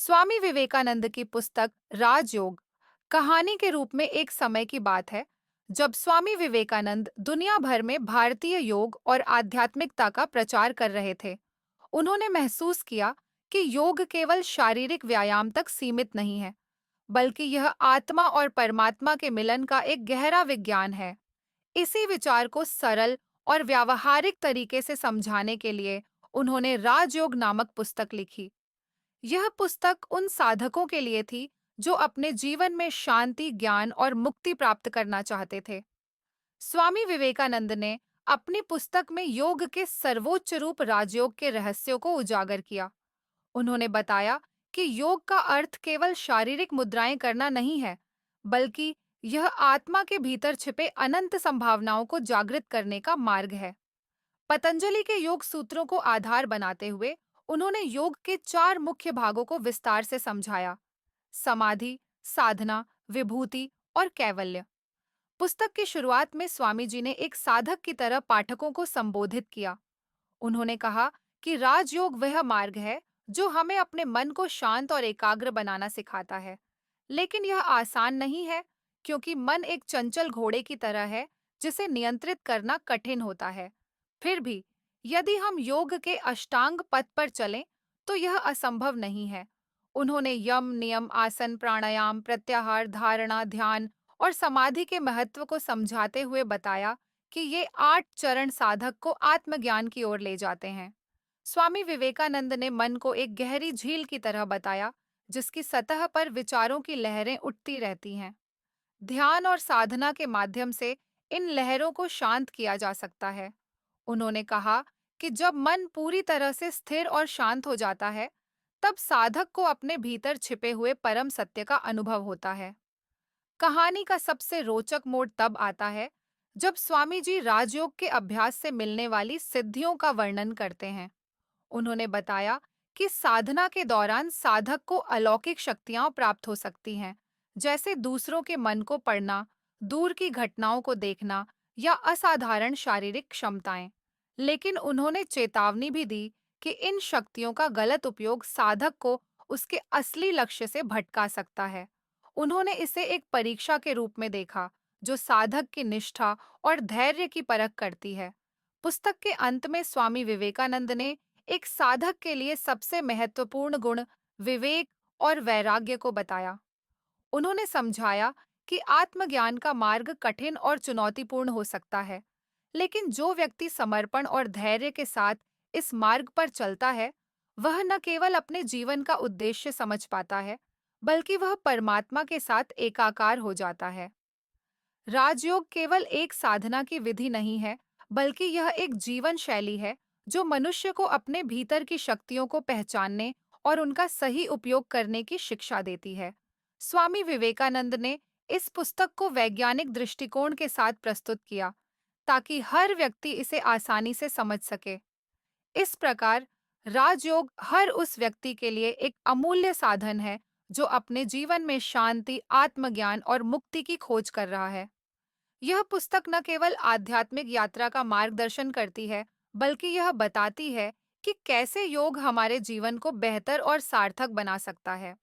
स्वामी विवेकानंद की पुस्तक राजयोग कहानी के रूप में एक समय की बात है जब स्वामी विवेकानंद दुनिया भर में भारतीय योग और आध्यात्मिकता का प्रचार कर रहे थे। उन्होंने महसूस किया कि योग केवल शारीरिक व्यायाम तक सीमित नहीं है, बल्कि यह आत्मा और परमात्मा के मिलन का एक गहरा विज्ञान है। इसी विचार को सरल और व्यावहारिक तरीके से समझाने के लिए उन्होंने राजयोग नामक पुस्तक लिखी। यह पुस्तक उन साधकों के लिए थी जो अपने जीवन में शांति, ज्ञान और मुक्ति प्राप्त करना चाहते थे। स्वामी विवेकानंद ने अपनी पुस्तक में योग के सर्वोच्च रूप राजयोग के रहस्यों को उजागर किया। उन्होंने बताया कि योग का अर्थ केवल शारीरिक मुद्राएं करना नहीं है, बल्कि यह आत्मा के भीतर छिपे अनंत संभावनाओं को जागृत करने का मार्ग है। पतंजलि के योग सूत्रों को आधार बनाते हुए उन्होंने योग के चार मुख्य भागों को विस्तार से समझाया: समाधि, साधना, विभूति और कैवल्य। पुस्तक की शुरुआत में स्वामी जी ने एक साधक की तरह पाठकों को संबोधित किया। उन्होंने कहा कि राजयोग वह मार्ग है जो हमें अपने मन को शांत और एकाग्र बनाना सिखाता है। लेकिन यह आसान नहीं है, क्योंकि मन एक चंचल घोड़े की तरह है जिसे नियंत्रित करना कठिन होता है। फिर भी यदि हम योग के अष्टांग पथ पर चलें, तो यह असंभव नहीं है। उन्होंने यम, नियम, आसन, प्राणायाम, प्रत्याहार, धारणा, ध्यान और समाधि के महत्व को समझाते हुए बताया कि ये 8 चरण साधक को आत्मज्ञान की ओर ले जाते हैं। स्वामी विवेकानंद ने मन को एक गहरी झील की तरह बताया, जिसकी सतह पर विचारों की लहरें उठती रहती हैं। ध्यान और साधना के माध्यम से इन लहरों को शांत किया जा सकता है। उन्होंने कहा कि जब मन पूरी तरह से स्थिर और शांत हो जाता है, तब साधक को अपने भीतर छिपे हुए परम सत्य का अनुभव होता है। कहानी का सबसे रोचक मोड़ तब आता है जब स्वामी जी राजयोग के अभ्यास से मिलने वाली सिद्धियों का वर्णन करते हैं। उन्होंने बताया कि साधना के दौरान साधक को अलौकिक शक्तियां प्राप्त हो सकती हैं, जैसे दूसरों के मन को पढ़ना, दूर की घटनाओं को देखना या असाधारण शारीरिक क्षमताएं। लेकिन उन्होंने चेतावनी भी दी कि इन शक्तियों का गलत उपयोग साधक को उसके असली लक्ष्य से भटका सकता है। उन्होंने इसे एक परीक्षा के रूप में देखा, जो साधक की निष्ठा और धैर्य की परख करती है। पुस्तक के अंत में स्वामी विवेकानंद ने एक साधक के लिए सबसे महत्वपूर्ण गुण विवेक और वैराग्य को बताया। उन्होंने समझाया कि आत्मज्ञान का मार्ग कठिन और चुनौतीपूर्ण हो सकता है, लेकिन जो व्यक्ति समर्पण और धैर्य के साथ इस मार्ग पर चलता है, वह न केवल अपने जीवन का उद्देश्य समझ पाता है, बल्कि वह परमात्मा के साथ एकाकार हो जाता है। राजयोग केवल एक साधना की विधि नहीं है, बल्कि यह एक जीवन शैली है जो मनुष्य को अपने भीतर की शक्तियों को पहचानने और उनका सही उपयोग करने की शिक्षा देती है। स्वामी विवेकानंद ने इस पुस्तक को वैज्ञानिक दृष्टिकोण के साथ प्रस्तुत किया, ताकि हर व्यक्ति इसे आसानी से समझ सके। इस प्रकार राजयोग हर उस व्यक्ति के लिए एक अमूल्य साधन है जो अपने जीवन में शांति, आत्मज्ञान और मुक्ति की खोज कर रहा है। यह पुस्तक न केवल आध्यात्मिक यात्रा का मार्गदर्शन करती है, बल्कि यह बताती है कि कैसे योग हमारे जीवन को बेहतर और सार्थक बना सकता है।